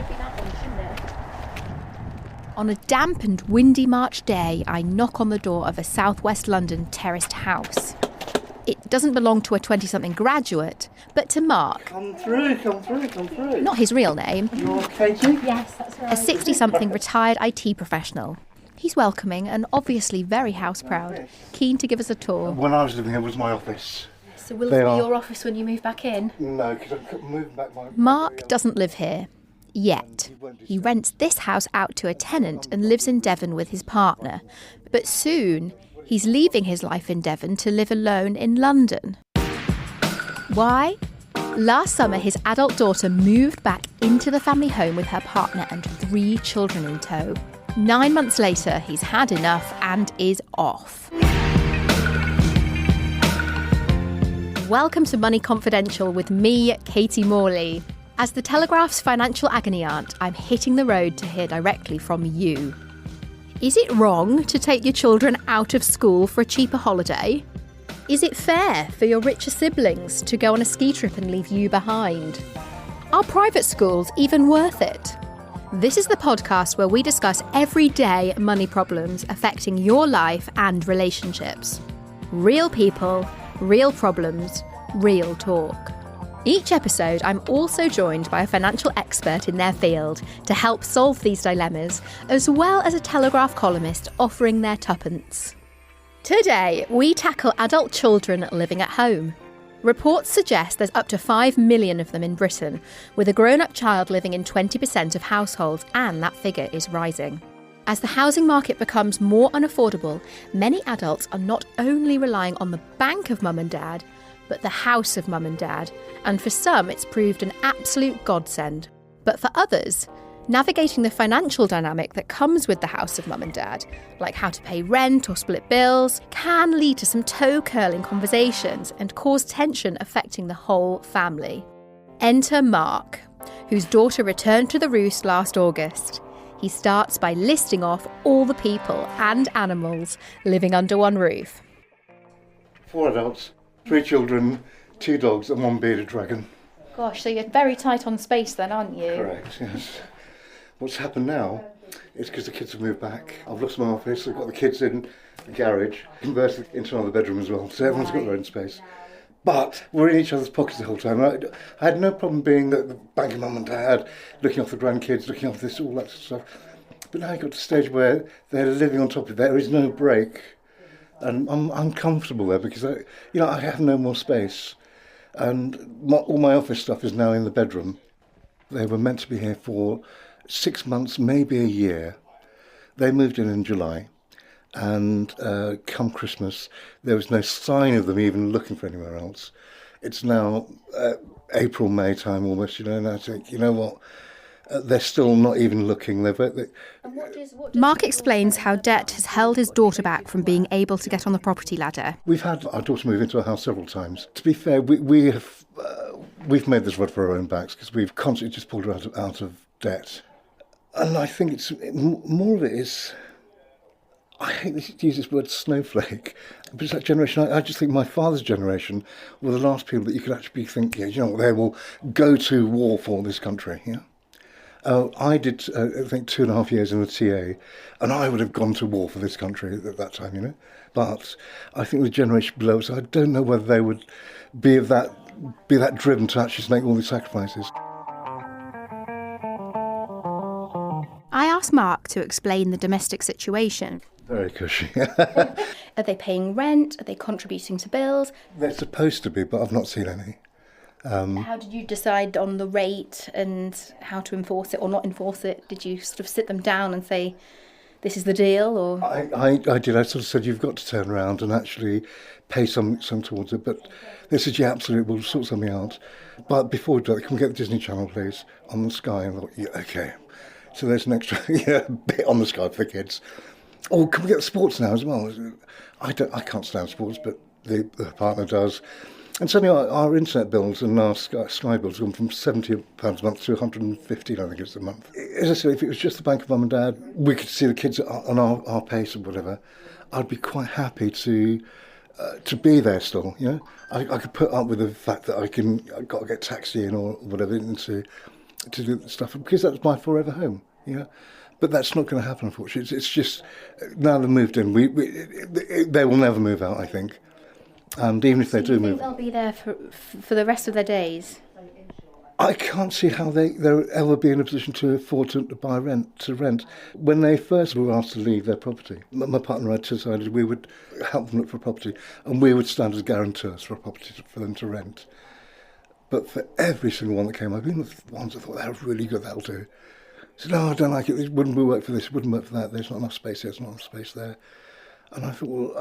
should be that one, shouldn't it? On a damp and windy March day, I knock on the door of a southwest London terraced house. It doesn't belong to a 20-something graduate, but to Mark. Come through. Not his real name. You're Katie? Yes, that's right. A 60-something retired IT professional. He's welcoming and obviously very house-proud, keen to give us a tour. When I was living here, it was my office. So will it be your office when you move back in? No, because I'm moving back. Mark doesn't live here. Yet. He rents this house out to a tenant and lives in Devon with his partner. But soon, he's leaving his life in Devon to live alone in London. Why? Last summer, his adult daughter moved back into the family home with her partner and 3 children in tow. 9 months later, he's had enough and is off. Welcome to Money Confidential with me, Katie Morley. As the Telegraph's financial agony aunt, I'm hitting the road to hear directly from you. Is it wrong to take your children out of school for a cheaper holiday? Is it fair for your richer siblings to go on a ski trip and leave you behind? Are private schools even worth it? This is the podcast where we discuss everyday money problems affecting your life and relationships. Real people, real problems, real talk. Each episode, I'm also joined by a financial expert in their field to help solve these dilemmas, as well as a Telegraph columnist offering their tuppence. Today, we tackle adult children living at home. Reports suggest there's up to 5 million of them in Britain, with a grown-up child living in 20% of households, and that figure is rising. As the housing market becomes more unaffordable, many adults are not only relying on the bank of mum and dad, but the house of mum and dad, and for some it's proved an absolute godsend. But for others, navigating the financial dynamic that comes with the house of mum and dad, like how to pay rent or split bills, can lead to some toe-curling conversations and cause tension affecting the whole family. Enter Mark, whose daughter returned to the roost last August. He starts by listing off all the people and animals living under one roof. 4 adults, 3 children, 2 dogs and 1 bearded dragon. Gosh, so you're very tight on space then, aren't you? Correct, yes. What's happened now is because the kids have moved back. I've lost my office, I've got the kids in the garage, converted into another bedroom as well, so everyone's got their own space. But we're in each other's pockets the whole time. I had no problem being the bank of mum and dad, looking after the grandkids, looking after this, all that sort of stuff. But now I got to the stage where they're living on top of it. There is no break. And I'm uncomfortable there because I have no more space, and all my office stuff is now in the bedroom. They were meant to be here for 6 months, maybe a year. They moved in July, and come Christmas, there was no sign of them even looking for anywhere else. It's now April, May time almost, and I think, you know what? They're still not even looking. Mark explains how debt has held his daughter back from being able to get on the property ladder. We've had our daughter move into a house several times. To be fair, we've made this rod for our own backs because we've constantly just pulled her out of debt. And I think it's more of it is, I hate to use this word snowflake, but it's that generation. I just think my father's generation were the last people that you could actually think, they will go to war for this country. Yeah. I did, I think, 2.5 years in the TA, and I would have gone to war for this country at that time, But I think the generation below us, I don't know whether they would be that driven to actually make all these sacrifices. I asked Mark to explain the domestic situation. Very cushy. Are they paying rent? Are they contributing to bills? They're supposed to be, but I've not seen any. How did you decide on the rate and how to enforce it or not enforce it? Did you sort of sit them down and say, this is the deal? Or I did. I sort of said, you've got to turn around and actually pay some towards it. But they said, yeah, absolutely, we'll sort something out. But before we do that, can we get the Disney Channel, please, on the Sky? And I thought, yeah, okay. So there's an extra bit on the Sky for the kids. Oh, can we get the sports now as well? I can't stand sports, but the partner does. And suddenly our internet bills and our Sky bills have gone from £70 a month to £115, I think it's a month. As I said, if it was just the bank of mum and dad, we could see the kids on our pace or whatever, I'd be quite happy to be there still, I could put up with the fact that I've got to get taxi in or whatever into to do the stuff, because that's my forever home, But that's not going to happen, unfortunately. It's just, now they've moved in, they will never move out, I think. And even if they do move... they'll be there for the rest of their days? I can't see how they'll ever be in a position to afford to buy rent. When they first were asked to leave their property, my partner and I decided we would help them look for a property, and we would stand as guarantors for a property for them to rent. But for every single one that came up, even the ones I thought, that was really good, that'll do. I said, no, I don't like it, it wouldn't work for this, it wouldn't work for that, there's not enough space here, there's not enough space there. And I thought,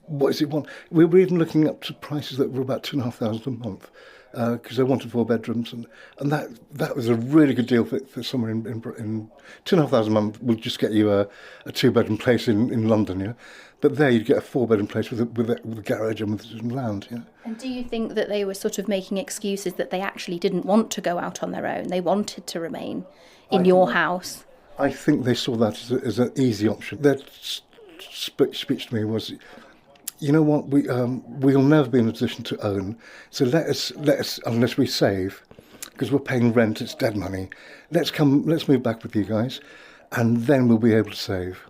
what does it want? We were even looking up to prices that were about £2,500 a month, because they wanted 4 bedrooms, and that was a really good deal for somewhere in £2,500 a month will just get you a 2-bedroom place in London, But there you'd get a 4-bedroom place with a garage and with some lounge, And do you think that they were sort of making excuses that they actually didn't want to go out on their own? They wanted to remain in your house? I think they saw that as an easy option. Their speech to me was, you know what, we'll never be in a position to own, so let us unless we save, because we're paying rent, it's dead money, let's move back with you guys, and then we'll be able to save.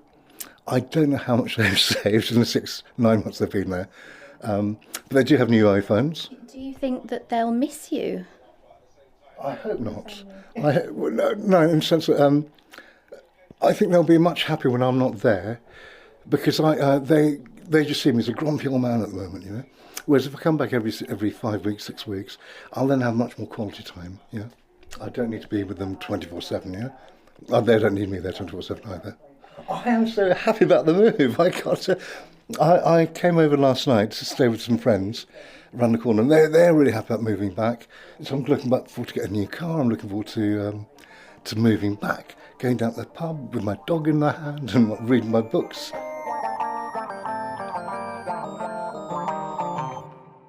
I don't know how much they've saved in the 9 months they've been there, but they do have new iPhones. Do you think that they'll miss you? I hope not. No, in the sense that I think they'll be much happier when I'm not there, because they just see me as a grumpy old man at the moment, Whereas if I come back every 5 weeks, 6 weeks, I'll then have much more quality time, I don't need to be with them 24/7, They don't need me there 24/7 either. I am so happy about the move. I came over last night to stay with some friends around the corner, and they're really happy about moving back. So I'm looking forward to getting a new car. I'm looking forward to moving back, going down to the pub with my dog in my hand and reading my books.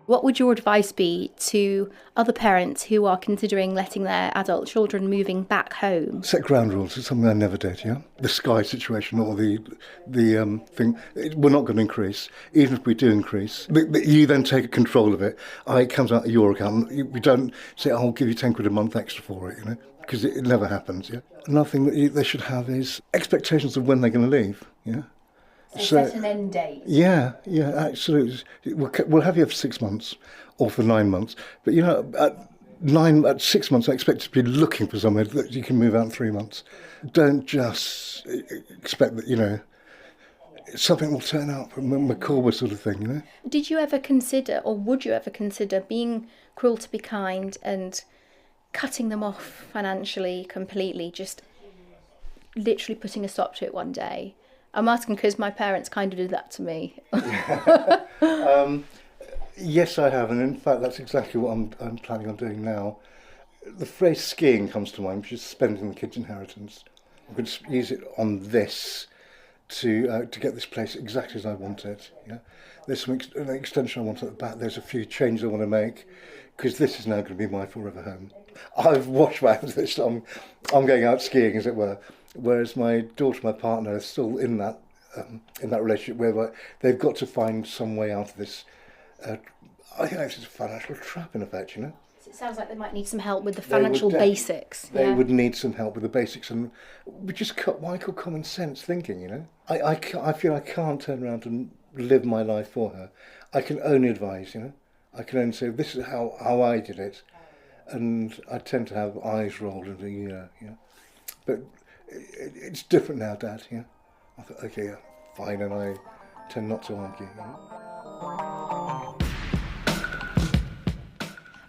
What would your advice be to other parents who are considering letting their adult children moving back home? Set ground rules. It's something I never did, The Sky situation or the thing, we're not going to increase. Even if we do increase, you then take control of it. It comes out of your account. We don't say, I'll give you 10 quid a month extra for it, because it never happens, Another thing that they should have is expectations of when they're going to leave, So set an end date. Yeah, absolutely. We'll have you for 6 months or for 9 months. But, at 6 months, I expect you to be looking for somewhere that you can move out in 3 months. Don't just expect that, something will turn up, a McCorber sort of thing, Did you ever consider, or would you ever consider, being cruel to be kind and cutting them off financially completely, just literally putting a stop to it one day? I'm asking because my parents kind of did that to me. Yes, I have, and in fact, that's exactly what I'm planning on doing now. The phrase skiing comes to mind, which is spending the kids' inheritance. I'm going to use it on this to get this place exactly as I want it. There's an extension I want at the back. There's a few changes I want to make, because this is now going to be my forever home. I've washed my hands of this. I'm going out skiing, as it were. Whereas my daughter, my partner, are still in that relationship where they've got to find some way out of this. I think it's a financial trap, in effect, So it sounds like they might need some help with the financial basics. They would need some help with the basics, and we just what I call common sense thinking, I feel I can't turn around and live my life for her. I can only advise, I can only say, this is how I did it. And I tend to have eyes rolled and But it's different now, Dad, I thought, okay, fine, and I tend not to argue,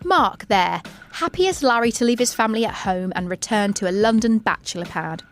Mark there, happy as Larry to leave his family at home and return to a London bachelor pad.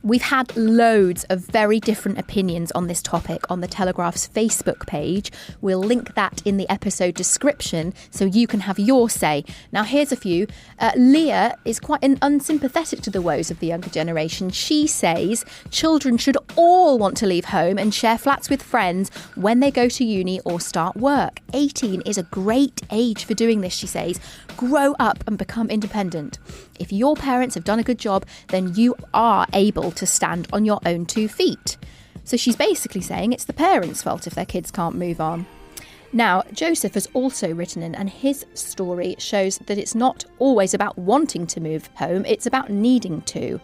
We've had loads of very different opinions on this topic on the Telegraph's Facebook page. We'll link that in the episode description so you can have your say. Now, here's a few. Leah is quite unsympathetic to the woes of the younger generation. She says children should all want to leave home and share flats with friends when they go to uni or start work. 18 is a great age for doing this, she says. Grow up and become independent. If your parents have done a good job, then you are able to stand on your own 2 feet. So she's basically saying it's the parents' fault if their kids can't move on. Now, Joseph has also written in, and his story shows that it's not always about wanting to move home, it's about needing to.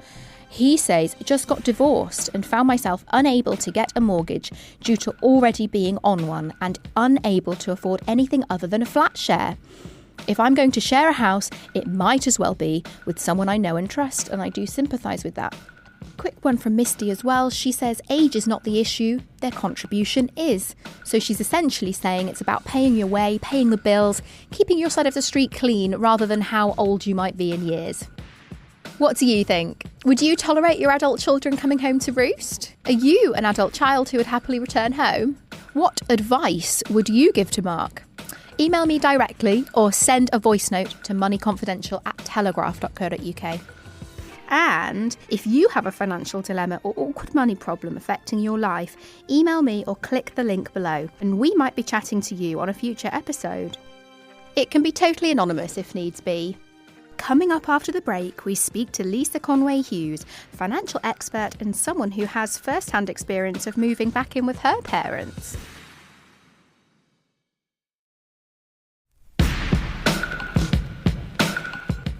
He says, just got divorced and found myself unable to get a mortgage due to already being on one and unable to afford anything other than a flat share. If I'm going to share a house, it might as well be with someone I know and trust, and I do sympathise with that. Quick one from Misty as well. She says age is not the issue, their contribution is. So she's essentially saying it's about paying your way, paying the bills, keeping your side of the street clean rather than how old you might be in years. What do you think? Would you tolerate your adult children coming home to roost? Are you an adult child who would happily return home? What advice would you give to Mark? Email me directly or send a voice note to moneyconfidential@telegraph.co.uk. And if you have a financial dilemma or awkward money problem affecting your life, email me or click the link below and we might be chatting to you on a future episode. It can be totally anonymous if needs be. Coming up after the break, we speak to Lisa Conway-Hughes, financial expert and someone who has first-hand experience of moving back in with her parents.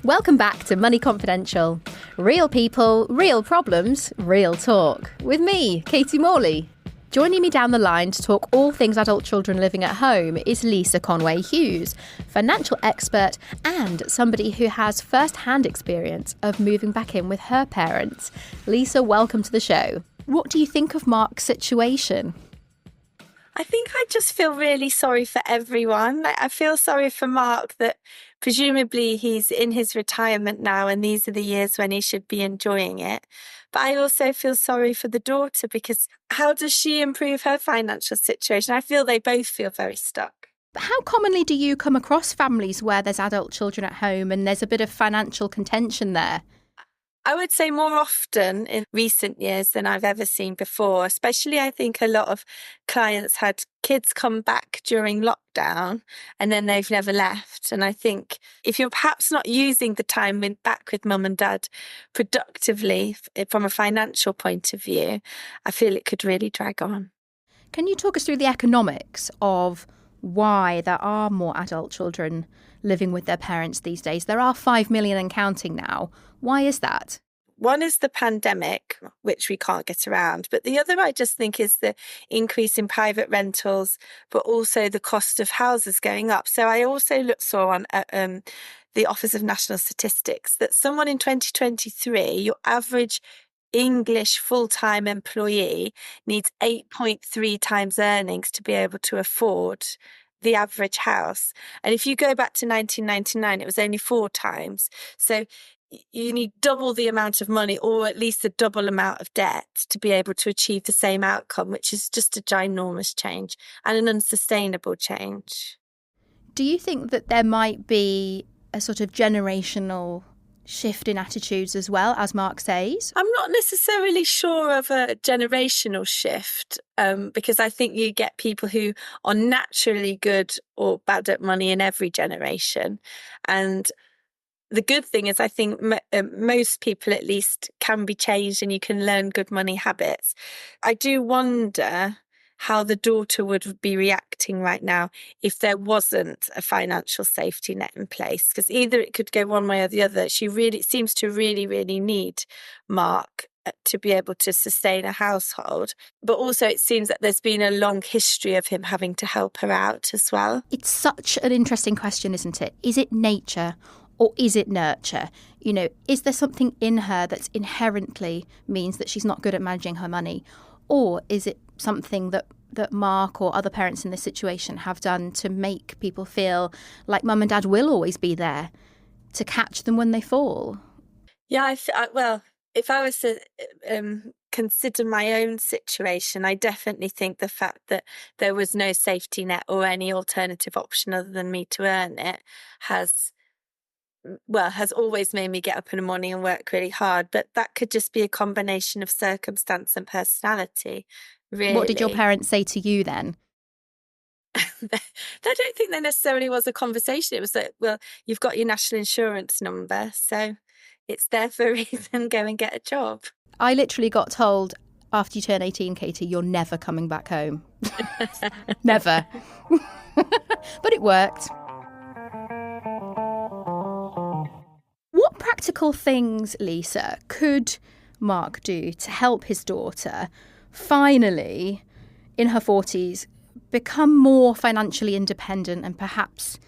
Welcome back to Money Confidential. Real people, real problems, real talk. With me, Katie Morley. Joining me down the line to talk all things adult children living at home is Lisa Conway-Hughes, financial expert and somebody who has first-hand experience of moving back in with her parents. Lisa, welcome to the show. What do you think of Mark's situation? I think I just feel really sorry for everyone. I feel sorry for Mark that presumably he's in his retirement now and these are the years when he should be enjoying it. But I also feel sorry for the daughter because how does she improve her financial situation? I feel they both feel very stuck. But how commonly do you come across families where there's adult children at home and there's a bit of financial contention there? I would say more often in recent years than I've ever seen before, especially I think a lot of clients had kids come back during lockdown and then they've never left. And I think if you're perhaps not using the time back with mum and dad productively from a financial point of view, I feel it could really drag on. Can you talk us through the economics of why there are more adult children living with their parents these days? There are 5 million and counting now. Why is that? One is the pandemic, which we can't get around. But the other, I just think, is the increase in private rentals, but also the cost of houses going up. So I also saw on the Office of National Statistics that someone in 2023, your average English full-time employee needs 8.3 times earnings to be able to afford the average house. And if you go back to 1999, it was only 4 times. So you need double the amount of money or at least the double amount of debt to be able to achieve the same outcome, which is just a ginormous change and an unsustainable change. Do you think that there might be a sort of generational shift in attitudes as well, as Mark says? I'm not necessarily sure of a generational shift because I think you get people who are naturally good or bad at money in every generation. And the good thing is I think most people at least can be changed and you can learn good money habits. I do wonder how the daughter would be reacting right now if there wasn't a financial safety net in place, because either it could go one way or the other. She really seems to really need Mark to be able to sustain a household. But also it seems that there's been a long history of him having to help her out as well. It's such an interesting question, isn't it? Is it nature or is it nurture? You know, is there something in her that's inherently means that she's not good at managing her money? Or is it something that Mark or other parents in this situation have done to make people feel like mum and dad will always be there to catch them when they fall? Yeah, well, if I was to consider my own situation, I definitely think the fact that there was no safety net or any alternative option other than me to earn it has always made me get up in the morning and work really hard. But that could just be a combination of circumstance and personality, really. What did your parents say to you then? I don't think there necessarily was a conversation. It was like, well, you've got your national insurance number, so it's there for a reason, go and get a job. I literally got told after you turn 18, Katie, you're never coming back home. Never. But it worked. What practical things, Lisa, could Mark do to help his daughter finally, in her 40s, become more financially independent and perhaps,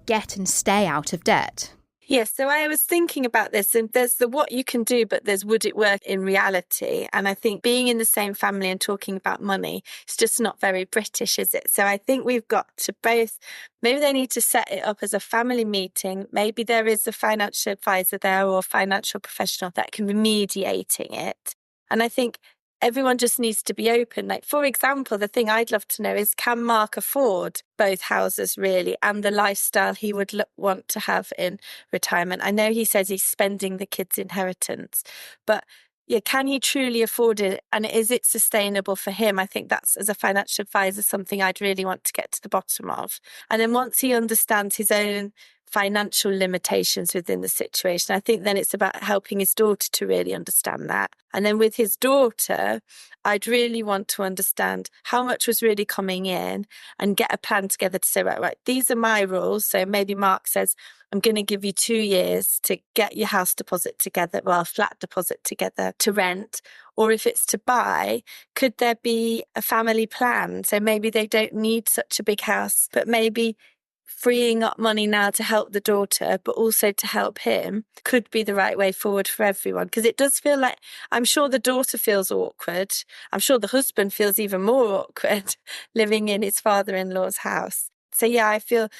get and stay out of debt? Yes, so I was thinking about this, and there's the what you can do, but there's would it work in reality? And I think being in the same family and talking about money, it's just not very British, is it? So I think we've got to both, maybe they need to set it up as a family meeting. Maybe there is a financial advisor there or a financial professional that can be mediating it. And I think everyone just needs to be open. Like, for example, the thing I'd love to know is, can Mark afford both houses really and the lifestyle he would want to have in retirement? I know he says he's spending the kids' inheritance, but yeah, can he truly afford it? And is it sustainable for him? I think that's, as a financial advisor, something I'd really want to get to the bottom of. And then once he understands his own financial limitations within the situation, I think then it's about helping his daughter to really understand that. And then with his daughter, I'd really want to understand how much was really coming in and get a plan together to say, right, these are my rules. So maybe Mark says, I'm going to give you 2 years to get your house deposit together, well, flat deposit together to rent. Or if it's to buy, could there be a family plan? So maybe they don't need such a big house, but maybe freeing up money now to help the daughter, but also to help him, could be the right way forward for everyone. Because it does feel like, I'm sure the daughter feels awkward. I'm sure the husband feels even more awkward living in his father-in-law's house. So yeah, I feel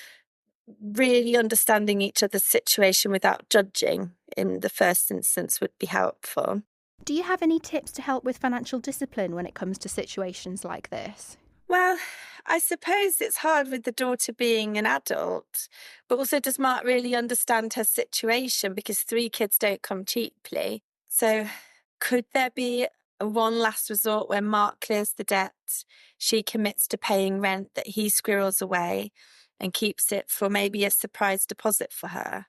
really understanding each other's situation without judging in the first instance would be helpful. Do you have any tips to help with financial discipline when it comes to situations like this? Well, I suppose it's hard with the daughter being an adult, but also does Mark really understand her situation? Because 3 kids don't come cheaply. So could there be a one last resort where Mark clears the debt, she commits to paying rent that he squirrels away and keeps it for maybe a surprise deposit for her?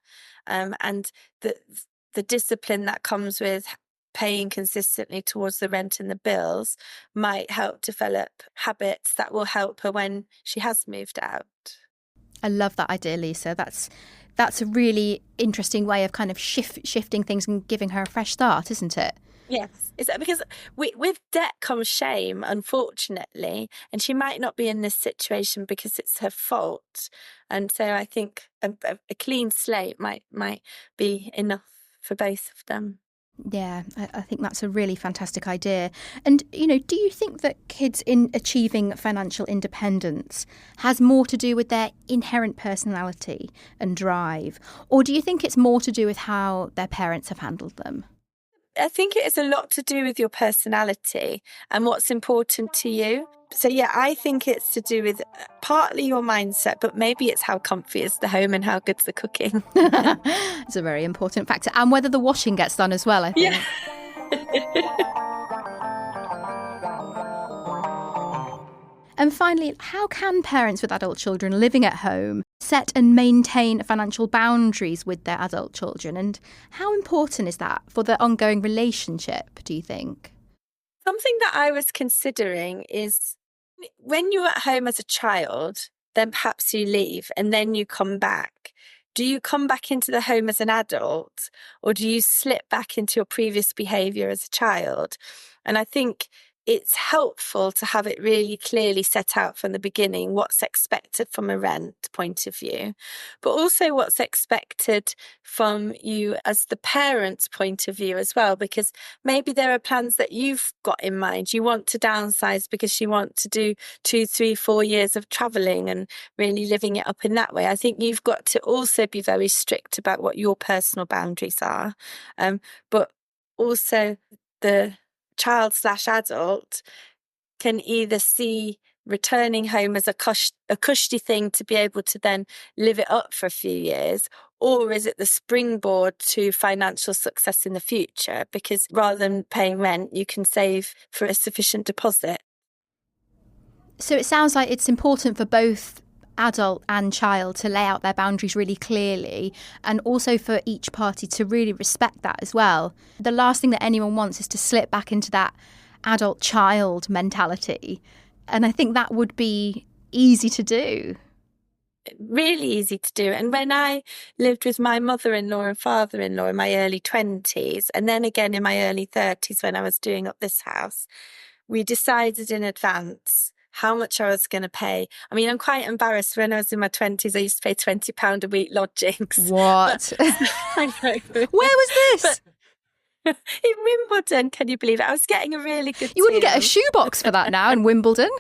And the discipline that comes with paying consistently towards the rent and the bills might help develop habits that will help her when she has moved out. I love that idea, Lisa. That's a really interesting way of kind of shifting things and giving her a fresh start, isn't it? Yes, is that because with debt comes shame, unfortunately, and she might not be in this situation because it's her fault. And so I think a clean slate might be enough for both of them. Yeah, I think that's a really fantastic idea. And, do you think that kids in achieving financial independence has more to do with their inherent personality and drive? Or do you think it's more to do with how their parents have handled them? I think it has a lot to do with your personality and what's important to you. So yeah, I think it's to do with partly your mindset, but maybe it's how comfy is the home and how good's the cooking. It's a very important factor. And whether the washing gets done as well, I think. Yeah. And finally, how can parents with adult children living at home set and maintain financial boundaries with their adult children? And how important is that for the ongoing relationship, do you think? Something that I was considering is, when you're at home as a child, then perhaps you leave and then you come back. Do you come back into the home as an adult, or do you slip back into your previous behaviour as a child? And I think it's helpful to have it really clearly set out from the beginning what's expected from a rent point of view, but also what's expected from you as the parent's point of view as well, because maybe there are plans that you've got in mind. You want to downsize because you want to do 2, 3, 4 years of travelling and really living it up in that way. I think you've got to also be very strict about what your personal boundaries are, but also the child/adult can either see returning home as a cushy thing to be able to then live it up for a few years, or is it the springboard to financial success in the future? Because rather than paying rent, you can save for a sufficient deposit. So it sounds like it's important for both adult and child to lay out their boundaries really clearly, and also for each party to really respect that as well. The last thing that anyone wants is to slip back into that adult-child mentality. And I think that would be easy to do. Really easy to do. And when I lived with my mother-in-law and father-in-law in my early 20s, and then again in my early 30s when I was doing up this house, we decided in advance how much I was going to pay. I mean, I'm quite embarrassed. When I was in my 20s, I used to pay £20 a week lodgings. What? I know. Where was this? In Wimbledon, can you believe it? I was getting a really good You wouldn't deal. get a shoebox for that now in Wimbledon.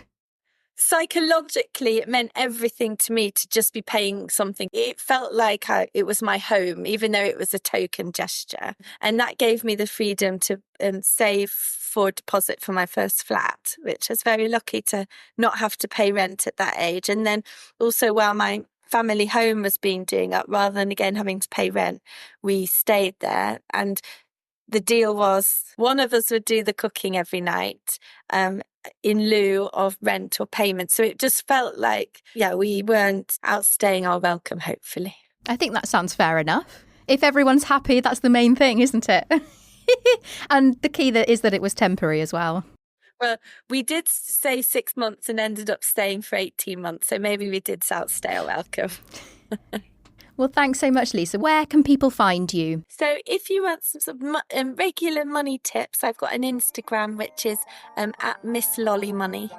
Psychologically, it meant everything to me to just be paying something. It felt like it was my home, even though it was a token gesture. And that gave me the freedom to save for a deposit for my first flat, which I was very lucky to not have to pay rent at that age. And then also while my family home was being doing up, rather than again having to pay rent, we stayed there. And the deal was one of us would do the cooking every night in lieu of rent or payment. So it just felt like, we weren't outstaying our welcome, hopefully. I think that sounds fair enough. If everyone's happy, that's the main thing, isn't it? And the key is that it was temporary as well. Well, we did say 6 months and ended up staying for 18 months. So maybe we did outstay our welcome. Well, thanks so much, Lisa. Where can people find you? So if you want some sort of regular money tips, I've got an Instagram, which is at Miss Lolly Money.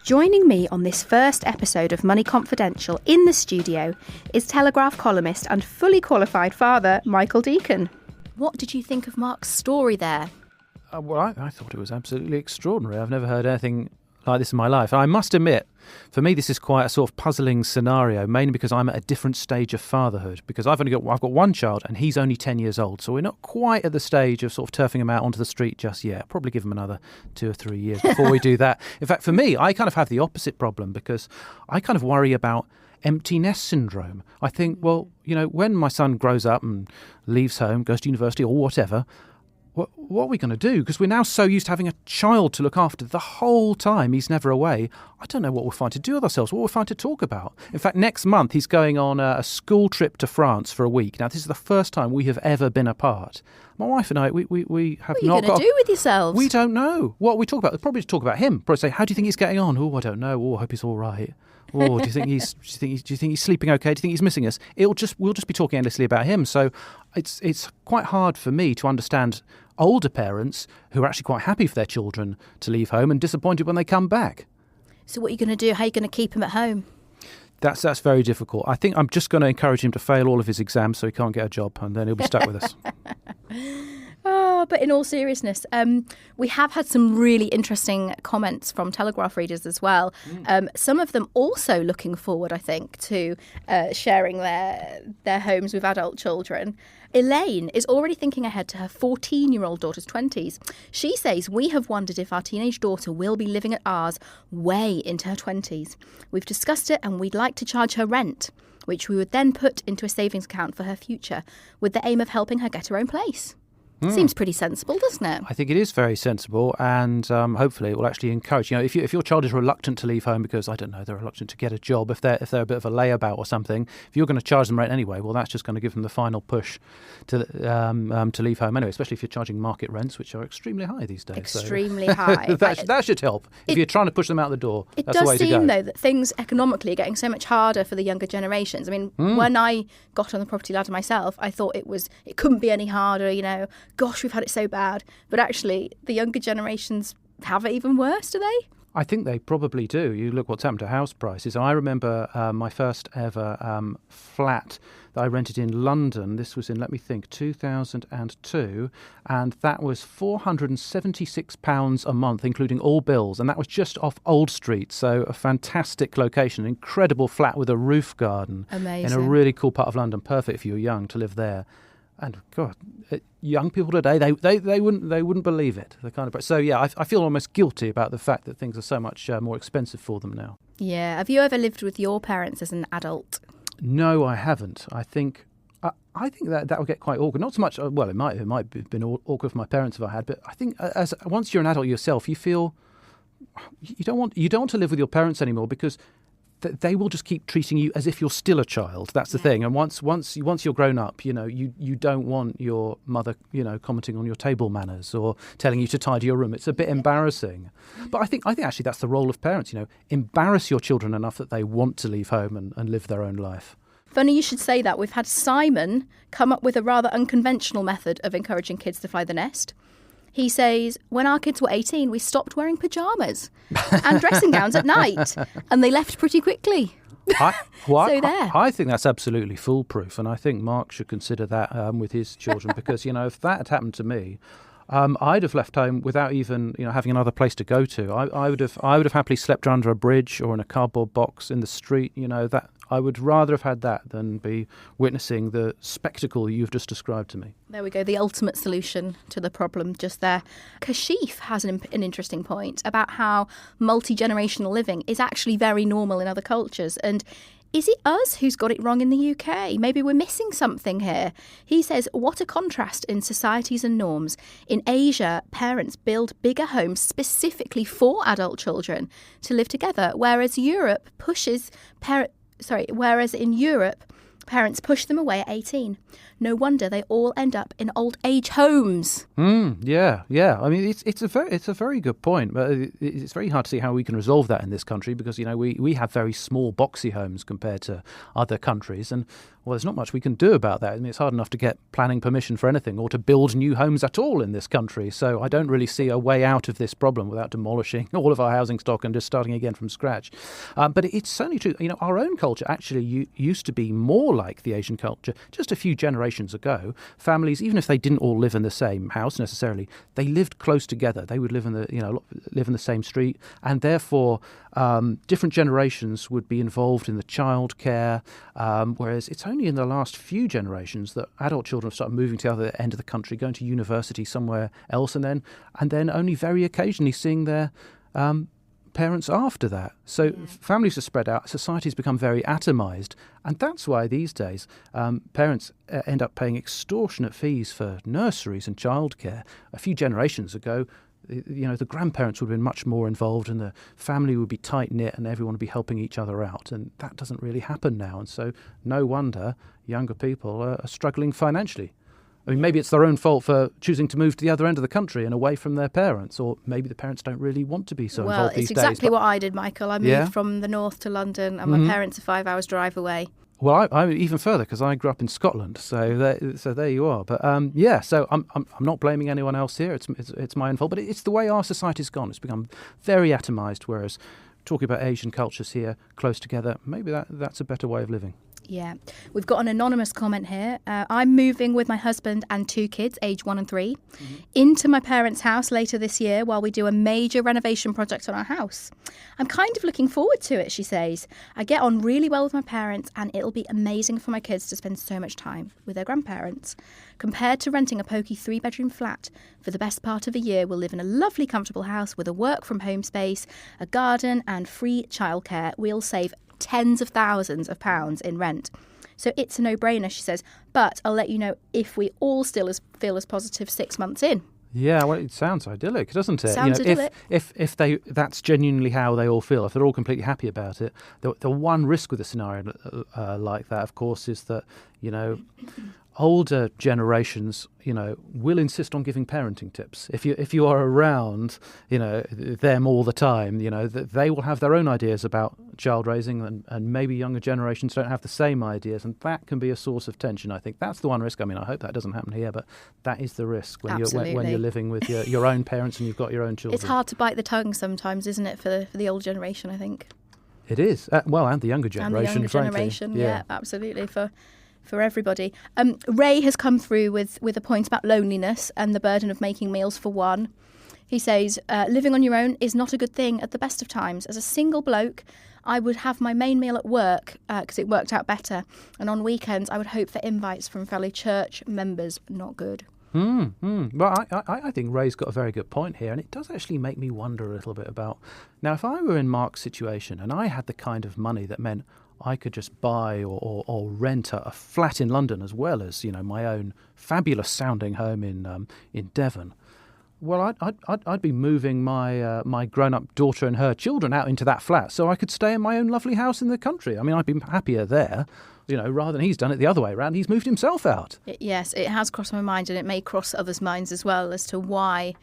Joining me on this first episode of Money Confidential in the studio is Telegraph columnist and fully qualified father, Michael Deacon. What did you think of Mark's story there? Well, I thought it was absolutely extraordinary. I've never heard anything like this in my life. I must admit, for me, this is quite a sort of puzzling scenario, mainly because I'm at a different stage of fatherhood. Because I've got one child and he's only 10 years old, so we're not quite at the stage of sort of turfing him out onto the street just yet. I'll probably give him another 2 or 3 years before we do that. In fact, for me, I kind of have the opposite problem because I kind of worry about empty nest syndrome. I think, well, when my son grows up and leaves home, goes to university or whatever, what are we going to do? Because we're now so used to having a child to look after the whole time he's never away. I don't know what we'll find to do with ourselves, what we'll find to talk about. In fact, next month he's going on a school trip to France for a week. Now, this is the first time we have ever been apart. My wife and I, we have not got... What are you going to do with yourselves? We don't know. What we talk about, probably talk about him. Probably say, how do you think he's getting on? Oh, I don't know. Oh, I hope he's all right. Oh, do you think he's sleeping okay? Do you think he's missing us? We'll just be talking endlessly about him. So it's quite hard for me to understand older parents who are actually quite happy for their children to leave home and disappointed when they come back. So what are you going to do? How are you going to keep him at home? That's very difficult. I think I'm just going to encourage him to fail all of his exams so he can't get a job, and then he'll be stuck with us. But in all seriousness, we have had some really interesting comments from Telegraph readers as well. Some of them also looking forward, I think, to sharing their homes with adult children. Elaine is already thinking ahead to her 14-year-old daughter's 20s. She says, we have wondered if our teenage daughter will be living at ours way into her 20s. We've discussed it and we'd like to charge her rent, which we would then put into a savings account for her future, with the aim of helping her get her own place. Seems pretty sensible, doesn't it? I think it is very sensible, and hopefully it will actually encourage. If your child is reluctant to leave home because, I don't know, they're reluctant to get a job, if they're a bit of a layabout or something, if you're going to charge them rent anyway, well, that's just going to give them the final push to leave home anyway. Especially if you're charging market rents, which are extremely high these days. Extremely high. That should help. If you're trying to push them out the door, that's the way to go. It does seem, though, that things economically are getting so much harder for the younger generations. I mean, when I got on the property ladder myself, I thought it couldn't be any harder. Gosh, we've had it so bad. But actually, the younger generations have it even worse, do they? I think they probably do. You look what's happened to house prices. I remember my first ever flat that I rented in London. This was in, 2002. And that was £476 a month, including all bills. And that was just off Old Street. So a fantastic location, an incredible flat with a roof garden. Amazing. In a really cool part of London. Perfect if you were young to live there. And God, young people today, they wouldn't believe it. The kind of so yeah, I feel almost guilty about the fact that things are so much more expensive for them now. Yeah. Have you ever lived with your parents as an adult? No, I haven't. I think that would get quite awkward. Not so much. Well, it might have been awkward for my parents if I had. But I think once you're an adult yourself, you feel you don't want to live with your parents anymore because they will just keep treating you as if you're still a child. That's the thing. And once you're grown up, you don't want your mother, commenting on your table manners or telling you to tidy your room. It's a bit embarrassing. But I think actually that's the role of parents. Embarrass your children enough that they want to leave home and live their own life. Funny you should say that. We've had Simon come up with a rather unconventional method of encouraging kids to fly the nest. He says, when our kids were 18, we stopped wearing pyjamas and dressing gowns at night, and they left pretty quickly. I think that's absolutely foolproof, and I think Mark should consider that with his children, because, if that had happened to me, I'd have left home without even, having another place to go to. I would have happily slept under a bridge or in a cardboard box in the street. That I would rather have had that than be witnessing the spectacle you've just described to me. There we go, the ultimate solution to the problem just there. Kashif has an interesting point about how multi-generational living is actually very normal in other cultures. And is it us who's got it wrong in the UK? Maybe we're missing something here. He says, what a contrast in societies and norms. In Asia, parents build bigger homes specifically for adult children to live together, whereas in Europe, parents push them away at 18. No wonder they all end up in old age homes. Yeah. I mean, it's a very good point. But it's very hard to see how we can resolve that in this country because we have very small boxy homes compared to other countries, and there's not much we can do about that. I mean, it's hard enough to get planning permission for anything or to build new homes at all in this country. So I don't really see a way out of this problem without demolishing all of our housing stock and just starting again from scratch. But it's certainly true. Our own culture actually used to be more like the Asian culture just a few generations ago. Families, even if they didn't all live in the same house necessarily, they lived close together. They would live in the same street, and therefore different generations would be involved in the childcare. Whereas it's only in the last few generations that adult children have started moving to the other end of the country, going to university somewhere else, and then only very occasionally seeing their parents after that. So families are spread out, society's become very atomised, and that's why these days parents end up paying extortionate fees for nurseries and childcare. A few generations ago, the grandparents would have been much more involved and the family would be tight-knit and everyone would be helping each other out, and that doesn't really happen now, and so no wonder younger people are struggling financially. I mean, maybe it's their own fault for choosing to move to the other end of the country and away from their parents, or maybe the parents don't really want to be so involved these days. Well, it's exactly what I did, Michael. I moved from the north to London, and my parents are 5 hours drive away. Well, I'm even further because I grew up in Scotland, so there you are. But so I'm not blaming anyone else here. It's my own fault, but it's the way our society's gone. It's become very atomised. Whereas talking about Asian cultures here, close together, maybe that's a better way of living. Yeah. We've got an anonymous comment here. I'm moving with my husband and 2 kids, age 1 and 3, into my parents' house later this year while we do a major renovation project on our house. I'm kind of looking forward to it, she says. I get on really well with my parents and it'll be amazing for my kids to spend so much time with their grandparents. Compared to renting a pokey 3-bedroom flat, for the best part of a year we'll live in a lovely comfortable house with a work from home space, a garden and free childcare. We'll save tens of thousands of pounds in rent. So it's a no-brainer, she says, but I'll let you know if we all still feel as positive 6 months in. Yeah, well, it sounds idyllic, doesn't it? Sounds idyllic. If that's genuinely how they all feel, if they're all completely happy about it, the one risk with a scenario like that, of course, is that, older generations, will insist on giving parenting tips. If you are around, them all the time, they will have their own ideas about child raising, and maybe younger generations don't have the same ideas, and that can be a source of tension. I think that's the one risk. I mean, I hope that doesn't happen here, but that is the risk when you're living with your own parents and you've got your own children. It's hard to bite the tongue sometimes, isn't it, for the older generation? I think it is. And the younger generation, frankly. Yeah, absolutely. For everybody. Ray has come through with a point about loneliness and the burden of making meals for one. He says, living on your own is not a good thing at the best of times. As a single bloke, I would have my main meal at work because it worked out better. And on weekends, I would hope for invites from fellow church members. Not good. Well, I think Ray's got a very good point here, and it does actually make me wonder a little bit about... Now, if I were in Mark's situation and I had the kind of money that meant I could just buy or rent a flat in London as well as, my own fabulous sounding home in Devon, Well, I'd be moving my my grown-up daughter and her children out into that flat so I could stay in my own lovely house in the country. I mean, I'd be happier there, rather than he's done it the other way around. He's moved himself out. Yes, it has crossed my mind, and it may cross others' minds as well as to why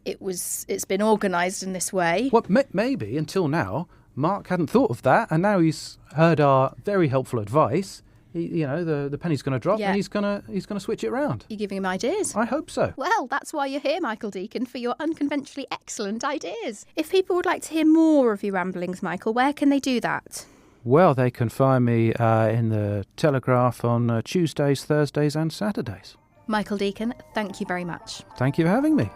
it's been organised in this way. Well, maybe until now, Mark hadn't thought of that, and now he's heard our very helpful advice. The penny's going to drop, and he's going to switch it around. You're giving him ideas. I hope so. Well, that's why you're here, Michael Deacon, for your unconventionally excellent ideas. If people would like to hear more of your ramblings, Michael, where can they do that? Well, they can find me in the Telegraph on Tuesdays, Thursdays and Saturdays. Michael Deacon, thank you very much. Thank you for having me.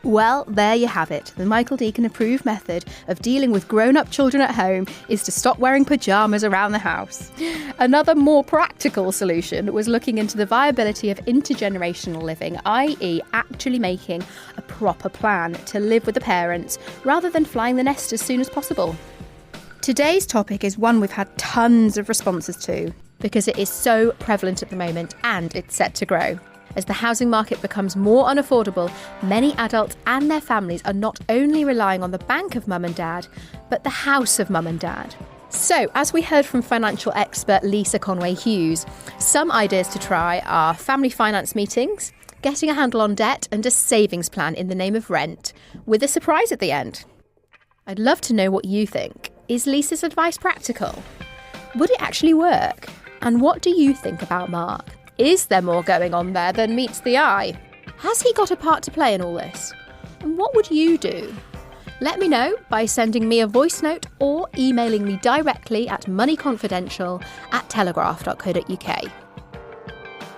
Well, there you have it. The Michael Deacon approved method of dealing with grown-up children at home is to stop wearing pyjamas around the house. Another more practical solution was looking into the viability of intergenerational living, i.e. actually making a proper plan to live with the parents rather than flying the nest as soon as possible. Today's topic is one we've had tons of responses to because it is so prevalent at the moment and it's set to grow. As the housing market becomes more unaffordable, many adults and their families are not only relying on the bank of mum and dad, but the house of mum and dad. So, as we heard from financial expert Lisa Conway-Hughes, some ideas to try are family finance meetings, getting a handle on debt, and a savings plan in the name of rent, with a surprise at the end. I'd love to know what you think. Is Lisa's advice practical? Would it actually work? And what do you think about Mark? Is there more going on there than meets the eye? Has he got a part to play in all this? And what would you do? Let me know by sending me a voice note or emailing me directly at moneyconfidential@telegraph.co.uk.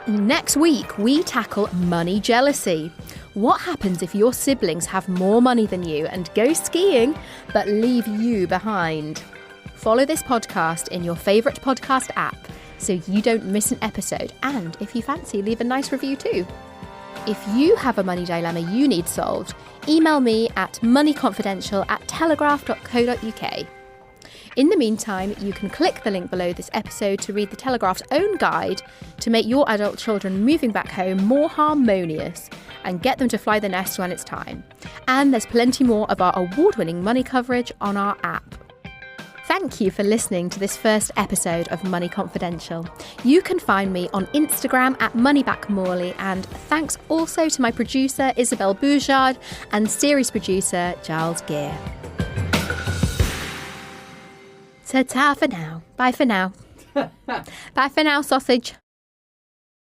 Next week, we tackle money jealousy. What happens if your siblings have more money than you and go skiing but leave you behind? Follow this podcast in your favourite podcast app so you don't miss an episode, and if you fancy, leave a nice review too. If you have a money dilemma you need solved, email me at moneyconfidential@telegraph.co.uk. In the meantime, you can click the link below this episode to read the Telegraph's own guide to make your adult children moving back home more harmonious and get them to fly the nest when it's time. And there's plenty more of our award-winning money coverage on our app. Thank you for listening to this first episode of Money Confidential. You can find me on Instagram at moneybackmorley, and thanks also to my producer Isabel Boujard and series producer Giles Gear. Ta-ta for now. Bye for now. Bye for now, sausage.